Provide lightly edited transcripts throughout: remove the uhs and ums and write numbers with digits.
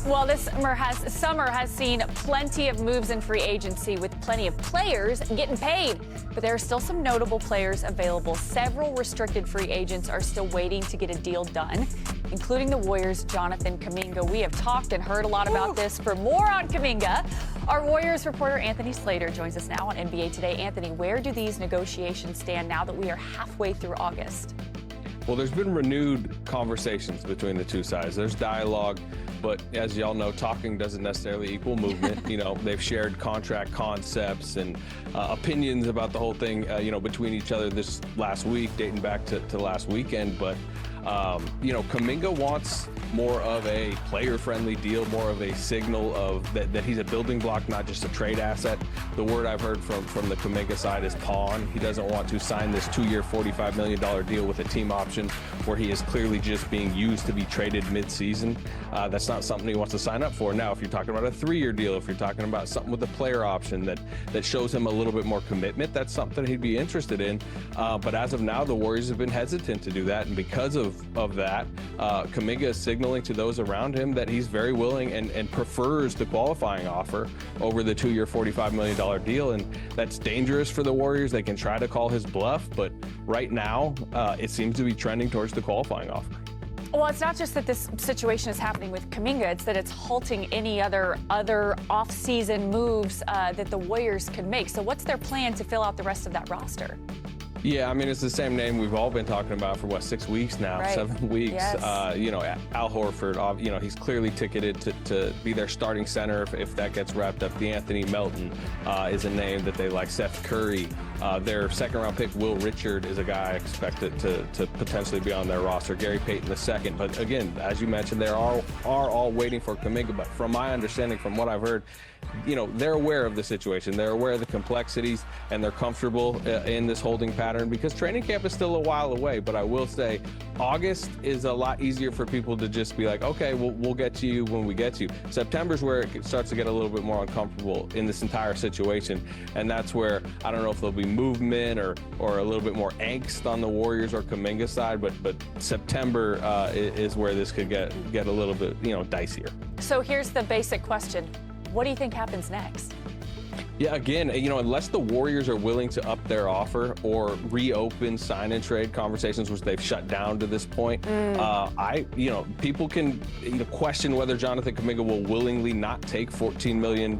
Well, this summer has seen plenty of moves in free agency with plenty of players getting paid. But there are still some notable players available. Several restricted free agents are still waiting to get a deal done, including the Warriors' Jonathan Kuminga. We have talked and heard a lot about this. For more on Kuminga, our Warriors reporter Anthony Slater joins us now on NBA Today. Anthony, where do these negotiations stand now that we are halfway through August? Well, there's been renewed conversations between the two sides. There's dialogue, but as y'all know, talking doesn't necessarily equal movement. You know, they've shared contract concepts and opinions about the whole thing, between each other this last week, dating back to last weekend. But, Kuminga wants more of a player-friendly deal, more of a signal of that he's a building block, not just a trade asset. The word I've heard from the Kuminga side is pawn. He doesn't want to sign this 2-year, $45 million deal with a team option where he is clearly just being used to be traded mid-season. That's not something he wants to sign up for. Now, if you're talking about a 3-year deal, if you're talking about something with a player option that shows him a little bit more commitment, that's something he'd be interested in. But as of now, the Warriors have been hesitant to do that, and because of that, Kuminga is signaling to those around him that he's very willing and prefers the qualifying offer over the 2-year, $45 million deal, and that's dangerous for the Warriors. They can try to call his bluff, but right now, it seems to be trending towards the qualifying offer. Well, it's not just that this situation is happening with Kuminga, it's that it's halting any other off-season moves that the Warriors can make. So what's their plan to fill out the rest of that roster? Yeah, I mean, it's the same name we've all been talking about for, 6 weeks now, right. 7 weeks. Yes. Al Horford, he's clearly ticketed to be their starting center if that gets wrapped up. DeAnthony Melton is a name that they like. Steph Curry. Their second-round pick, Will Richard, is a guy expected to potentially be on their roster. Gary Payton II. But again, as you mentioned, they are all waiting for Kuminga. But from my understanding, from what I've heard, they're aware of the situation. They're aware of the complexities, and they're comfortable in this holding pattern because training camp is still a while away. But I will say, August is a lot easier for people to just be like, okay, we'll get to you when we get to you. September's where it starts to get a little bit more uncomfortable in this entire situation, and that's where I don't know if there'll be movement or a little bit more angst on the Warriors or Kuminga side, but September is where this could get a little bit dicier. So here's the basic question. What do you think happens next? Yeah, again, unless the Warriors are willing to up their offer or reopen sign and trade conversations, which they've shut down to this point, people can question whether Jonathan Kuminga will willingly not take $14 million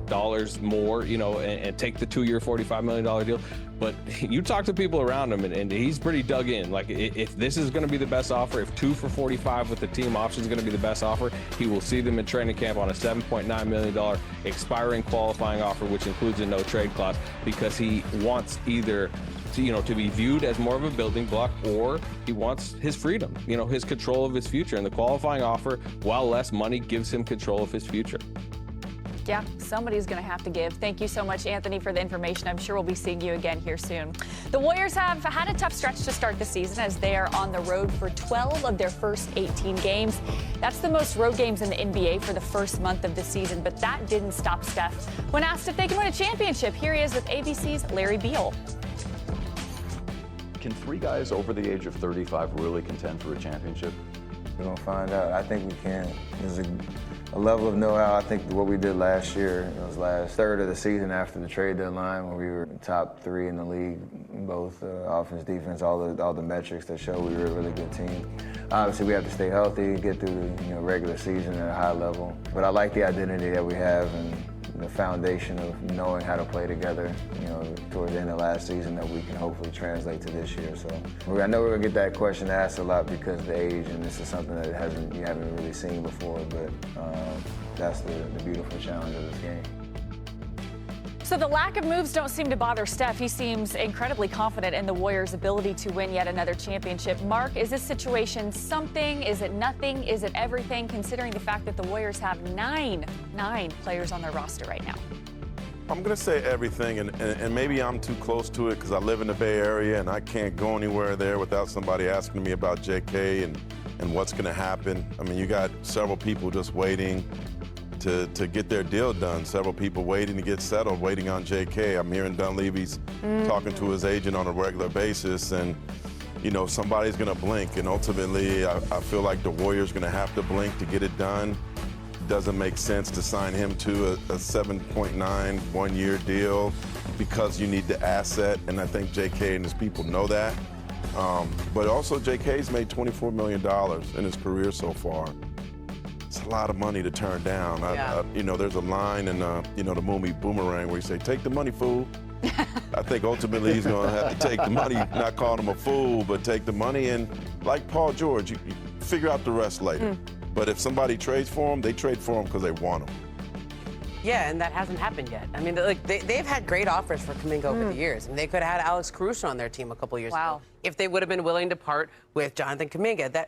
more, and take the 2-year, $45 million deal. But you talk to people around him, and he's pretty dug in. Like, if this is going to be the best offer, if 2 for $45 with the team option is going to be the best offer, he will see them in training camp on a $7.9 million expiring qualifying offer, which includes a no-trade clause, because he wants either to be viewed as more of a building block, or he wants his freedom, his control of his future. And the qualifying offer, while less money, gives him control of his future. Yeah, somebody's going to have to give. Thank you so much, Anthony, for the information. I'm sure we'll be seeing you again here soon. The Warriors have had a tough stretch to start the season as they are on the road for 12 of their first 18 games. That's the most road games in the NBA for the first month of the season, but that didn't stop Steph. When asked if they can win a championship, here he is with ABC's Larry Beal. Can 3 guys over the age of 35 really contend for a championship? We're going to find out. I think we can. There's a level of know-how. I think what we did last year, it was last third of the season after the trade deadline, when we were top 3 in the league, both offense, defense, all the metrics that show we were a really good team. Obviously, we have to stay healthy, get through the regular season at a high level. But I like the identity that we have and the foundation of knowing how to play together, towards the end of last season, that we can hopefully translate to this year. So I know we're gonna get that question asked a lot because of the age, and this is something that you haven't really seen before, but that's the beautiful challenge of this game. So the lack of moves don't seem to bother Steph. He seems incredibly confident in the Warriors' ability to win yet another championship. Mark, is this situation something? Is it nothing? Is it everything, considering the fact that the Warriors have nine players on their roster right now? I'm going to say everything, and maybe I'm too close to it because I live in the Bay Area and I can't go anywhere there without somebody asking me about JK and what's going to happen. I mean, you got several people just waiting to get their deal done. Several people waiting to get settled, waiting on JK. I'm hearing Dunleavy's talking to his agent on a regular basis, and somebody's going to blink, and ultimately I feel like the Warriors going to have to blink to get it done. doesn't make sense to sign him to a 7.9 one-year deal because you need the asset, and I think JK and his people know that. But also, JK's made $24 million in his career so far. It's a lot of money to turn down. You know, there's a line in, you know, the movie Boomerang where you say, "Take the money, fool." I think ultimately he's going to have to take the money, not call him a fool, but take the money. And like Paul George, you figure out the rest later. But if somebody trades for him, they trade for him because they want him. Yeah, and that hasn't happened yet. I mean, like they've had great offers for Kuminga over the years. And they could have had Alex Caruso on their team a couple years ago if they would have been willing to part with Jonathan Kuminga.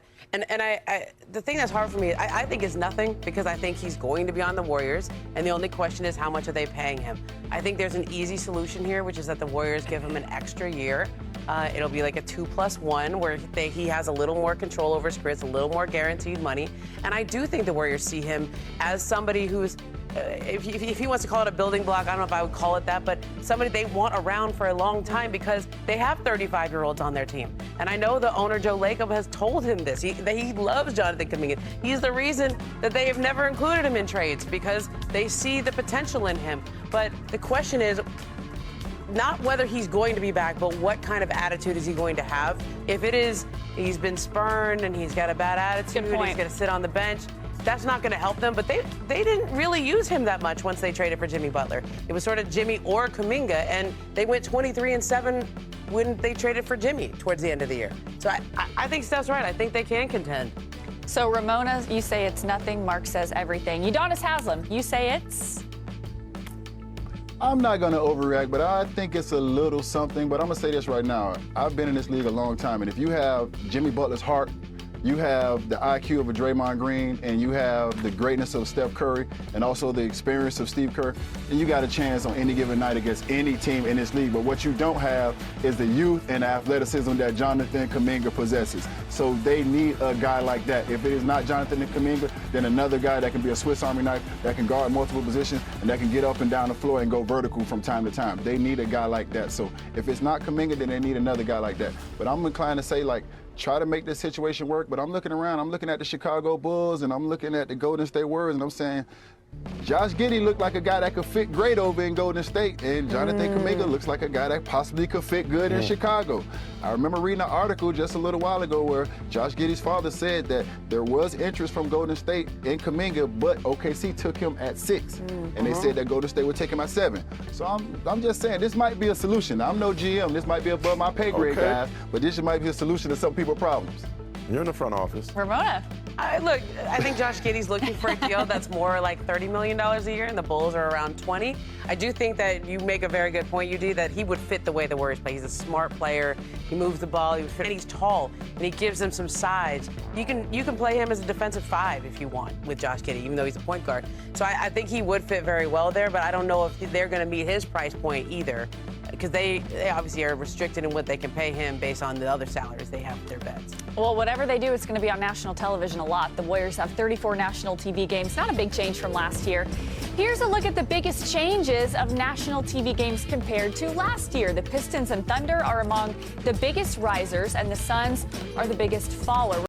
The thing that's hard for me, I think is nothing, because I think he's going to be on the Warriors, and the only question is how much are they paying him. I think there's an easy solution here, which is that the Warriors give him an extra year. It'll be like a 2+1 where he has a little more control over his career, a little more guaranteed money. And I do think the Warriors see him as somebody who's, if he wants to call it a building block, I don't know if I would call it that, but somebody they want around for a long time, because they have 35-year-olds on their team. And I know the owner, Joe Lacob, has told him this. That he loves Jonathan Kuminga. He's the reason that they have never included him in trades, because they see the potential in him. But the question is not whether he's going to be back, but what kind of attitude is he going to have? If it is he's been spurned and he's got a bad attitude, he's going to sit on the bench, that's not going to help them. But they didn't really use him that much once they traded for Jimmy Butler. It was sort of Jimmy or Kuminga, and they went 23-7 when they traded for Jimmy towards the end of the year. So I think Steph's right. I think they can contend. So Ramona, you say it's nothing. Mark says everything. Udonis Haslem, you say it's... I'm not going to overreact, but I think it's a little something. But I'm going to say this right now. I've been in this league a long time, and if you have Jimmy Butler's heart, you have the IQ of a Draymond Green, and you have the greatness of Steph Curry, and also the experience of Steve Kerr, and you got a chance on any given night against any team in this league. But what you don't have is the youth and athleticism that Jonathan Kuminga possesses. So they need a guy like that. If it is not Jonathan Kuminga, then another guy that can be a Swiss Army knife, that can guard multiple positions, and that can get up and down the floor and go vertical from time to time. They need a guy like that. So if it's not Kuminga, then they need another guy like that. But I'm inclined to say, like, try to make this situation work. But I'm looking around, I'm looking at the Chicago Bulls, and I'm looking at the Golden State Warriors, and I'm saying, Josh Giddey looked like a guy that could fit great over in Golden State, and Jonathan Kuminga looks like a guy that possibly could fit good in Chicago. I remember reading an article just a little while ago where Josh Giddey's father said that there was interest from Golden State in Kuminga, but OKC took him at 6, and they said that Golden State would take him at 7. So I'm just saying, this might be a solution. I'm no GM. This might be above my pay grade, guys, but this might be a solution to some people's problems. You're in the front office. Ramona. Look, I think Josh Giddey's looking for a deal that's more like $30 million a year, and the Bulls are around 20. I do think that you make a very good point, UD, that he would fit the way the Warriors play. He's a smart player. He moves the ball. And he's tall, and he gives them some size. You can play him as a defensive 5 if you want with Josh Giddey, even though he's a point guard. So I think he would fit very well there, but I don't know if they're going to meet his price point either, because they obviously are restricted in what they can pay him based on the other salaries they have with their vets. Well, whatever they do, it's going to be on national television a lot. The Warriors have 34 national TV games, not a big change from last year. Here's a look at the biggest changes of national TV games compared to last year. The Pistons and Thunder are among the biggest risers, and the Suns are the biggest fallers.